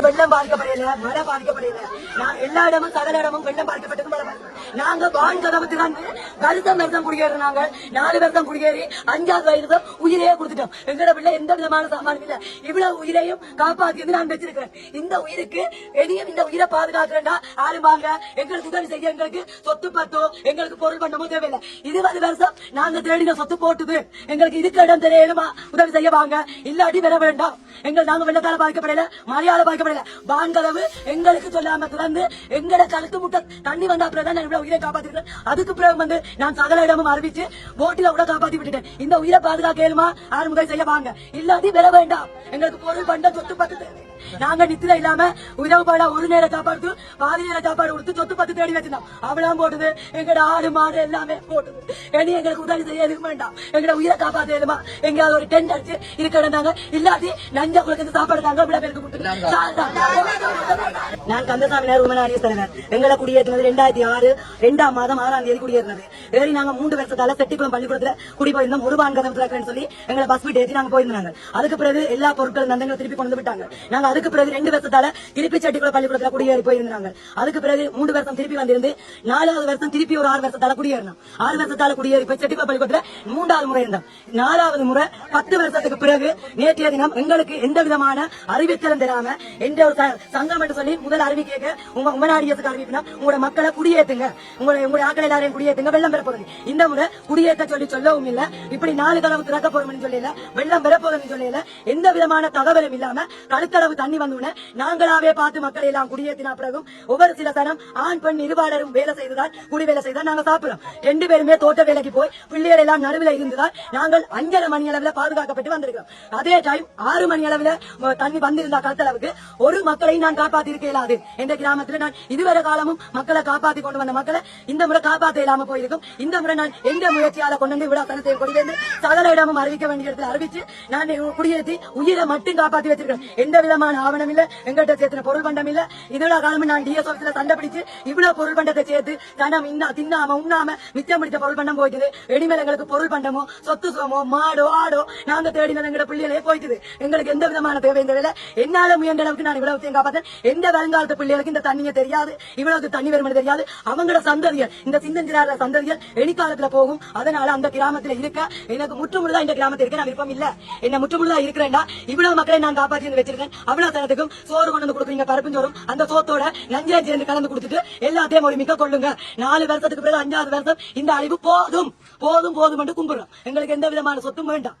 வெள்ளம் பாதிக்கப்படையில, மழை பாதிக்கப்படையில, நான் எல்லா இடமும் சகல இடமும் வெள்ளம் பாதிக்கப்பட்டது மழை. நாங்க பான் கதவத்துக்கு வந்து வருஷம் குடியேறோம். நாங்க 4 வருஷம் குடியேறி 5வது வயது உயிரையே கொடுத்துட்டோம். எங்கட பிள்ளை எந்த விதமான சாமானும் இல்ல. இவ்வளவு உயிரையும் காப்பாத்தி நான் வச்சிருக்கேன். இந்த உயிருக்கு எதையும் இந்த உயிரை பாதுகாக்கிறேன்டா ஆளுமாங்க. எங்களுக்கு உதவி செய்ய எங்களுக்கு சொத்து பத்தோ எங்களுக்கு பொருள் பண்ணமோ தேவையில்லை. 20 வருஷம் நாங்க தேடின சொத்து போட்டுது. எங்களுக்கு இதுக்கு இடம் தெரியணுமா உதவி செய்ய வாங்க. இல்லாட்டி வர வேண்டாம். நாங்க வெள்ளத்தால பாதிக்கப்படையில, மழையால பாதிக்கப்படையில, பான் கதவு எங்களுக்கு சொல்லாம திறந்து எங்கட கழுத்து முட்டை தண்ணி வந்தா அப்புறம் இவ்வளவு உயிரை காப்பாத்திருக்கேன். அதுக்கு பிறகு வந்து நான் சகல இடமும் அறிவிச்சு போட்டில கூட காப்பாத்தி விட்டுட்டேன். இந்த உயிரை பாதுகாக்க இயலுமா ஆறு முதல் செய்ய வாங்க. இல்லாட்டி வர வேண்டாம். எங்களுக்கு பொருள் பண்ண சொத்து பத்து நாங்க நித்திர இல்லாம உதவு பாடா ஒரு நேரம் சாப்பாடு பாதி நேரம் சாப்பாடு கொடுத்து சொத்து பத்து தேடி வச்சிருந்தோம். அவ்வளவு போட்டுது. எங்கட ஆடு மாடு எல்லாமே போட்டுது. இனி எங்களுக்கு உதவி செய்ய எதுக்கு வேண்டாம். எங்கட உயிரை காப்பாத்த இயலுமா எங்கேயாவது ஒரு டென்ட் அடிச்சு இருக்க இருந்தாங்க. இல்லாட்டி நஞ்சா குளத்துக்கு சாப்பாடு தாங்க விட பேருக்கு கொடுத்து. நான் கந்தசாமி உமனாரிய தலைவர். எங்களை குடியேற்றினது 2006 2ஆம் மாதம் 6ஆம் தேதி குடியேறினது. ஏறி நாங்க 3 வருஷத்தால செட்டிக்குளம் பள்ளிக்கூடத்துல குடி போயிருந்தோம். ஒரு பான் கதவு சொல்லி எங்களை பஸ் விட்டு ஏற்றி நாங்க போயிருந்தாங்க. அதுக்கு பிறகு எல்லா பொருட்கள் நந்தங்களை திருப்பி கொண்டு விட்டாங்க. நாங்க அதுக்கு பிறகு 2 வருஷத்தால திருப்பி செட்டிக்குளம் பள்ளிக்கூடத்துல குடியேறி போயிருந்தாங்க. அதுக்கு பிறகு 3 வருஷம் திருப்பி வந்திருந்து 4வது வருஷம் திருப்பி ஒரு 6 வருஷத்தால குடியேறணும். 6 வருஷத்தால குடியேறி போய் செட்டிக்குளம் பள்ளிக்கூடத்துல 3வது முறை இருந்தோம். 4வது முறை 10 வருஷத்துக்கு பிறகு நேற்றைய தினம் எங்களுக்கு எந்த விதமான அறிவித்தலும் தராம எந்த ஒரு சங்கம் என்று சொல்லி முதல் அறிவிக்க உங்க உமனாடியத்துக்கு அறிவிப்பினா உங்களோட மக்களை குடியேற்றுங்க, உங்களுடைய ஆக்கள் எல்லாரையும் குடியேற்றுங்க, வெள்ளம் பெறப்போகுது. இந்த முறை குடியேற்ற சொல்லவும் இல்ல. இப்படி 4 கதவு திறக்க போறோம்னு சொல்லல, வெள்ளம் பெறப்போகுதுன்னு சொல்லல. எந்த விதமான தகவலும் இல்லாம கழுத்தளவு தண்ணி வந்து நாங்களாவே பார்த்து மக்களை எல்லாம் குடியேற்றின பிறகும் ஒவ்வொரு சில சனம் ஆண் பெண் இருபாலரும் வேலை செய்ததால் குடி வேலை செய்தால் நாங்க சாப்பிடுறோம். 2 பேருமே தோட்ட வேலைக்கு போய் பிள்ளைகள் எல்லாம் நடுவில் இருந்ததால் நாங்கள் 5:30 மணி அளவில் பாதுகாக்கப்பட்டு வந்திருக்கிறோம். அதே டைம் 6 மணி அளவில் தண்ணி வந்திருந்தா கழுத்தளவுக்கு ஒரு மக்களையும் நான் காப்பாத்தி இருக்க இயலாது. இந்த கிராமத்தில் நான் இதுவரை காலமும் மக்களை காப்பாத்தி கொண்டு வந்த மக்களை இந்த முறை காப்பாற்ற இல்லாம போயிருக்கும். இந்த முறை நான் எந்த முயற்சியால கொண்டு வந்து விழா தனத்தை கொடிவேந்து சகல இடமும் அறிவிக்க வேண்டிய இடத்துல அறிவிச்சு நான் குடியேற்றி உயிரை மட்டும் காப்பாற்றி வச்சிருக்கேன். எந்த விதமான ஆவணம் இல்ல, எங்கிட்ட சேர்த்து பொருள் பண்டம் இல்ல. இதோட காலமும் நான் டிஎஸ் ஆபீஸ்ல சண்டை பிடிச்சு இவ்வளவு பொருள் பண்டத்தை சேர்த்து தனம் தின்னாம உண்ணாம மிச்சம் பிடிச்ச பொருள் பண்டம் போயிட்டு இனிமேல் எங்களுக்கு பொருள் பண்டமோ சொத்து சோமோ மாடோ ஆடோ நாங்க தேடினது எங்களோட பிள்ளைகளே போயிட்டு எங்களுக்கு எந்த விதமான தேவை இந்த வேலை. என்னால முயன்ற அளவுக்கு நான் இவ்வளவு காப்பாற்றேன். எந்த வருங்காலத்து பிள்ளைகளுக்கு இந்த தண்ணியை தெரியாது, இவ்வளவு தண்ணி வருமானு தெரியாது. அவங்களோட சந்ததிகள் இந்த சிந்தஞ்சிராத சந்ததிகள் எணிக்காலத்துல போகும். அதனால அந்த கிராமத்துல இருக்க எனக்கு முற்றுமுழுதா இந்த கிராமத்தில் இருக்க நான் விருப்பம் இல்ல. என்ன முற்றுமுழுதா இருக்கிறேன்டா இவ்வளவு மக்களை நான் காப்பாற்றி வச்சிருக்கேன். அவ்வளவு தரத்துக்கும் சோறு கொண்டு வந்து கொடுக்குறீங்க, பருப்பும் சோறும். அந்த சோத்தோட நஞ்சை சேர்ந்து கலந்து கொடுத்துட்டு எல்லாத்தையும் ஒரு மிக்க கொள்ளுங்க. 4 வருஷத்துக்கு பிறகு 5வது வருஷம் இந்த அழிவு போதும் போதும் போதும் என்று கும்பிடுறோம். எங்களுக்கு எந்த விதமான சொத்தும் வேண்டாம்.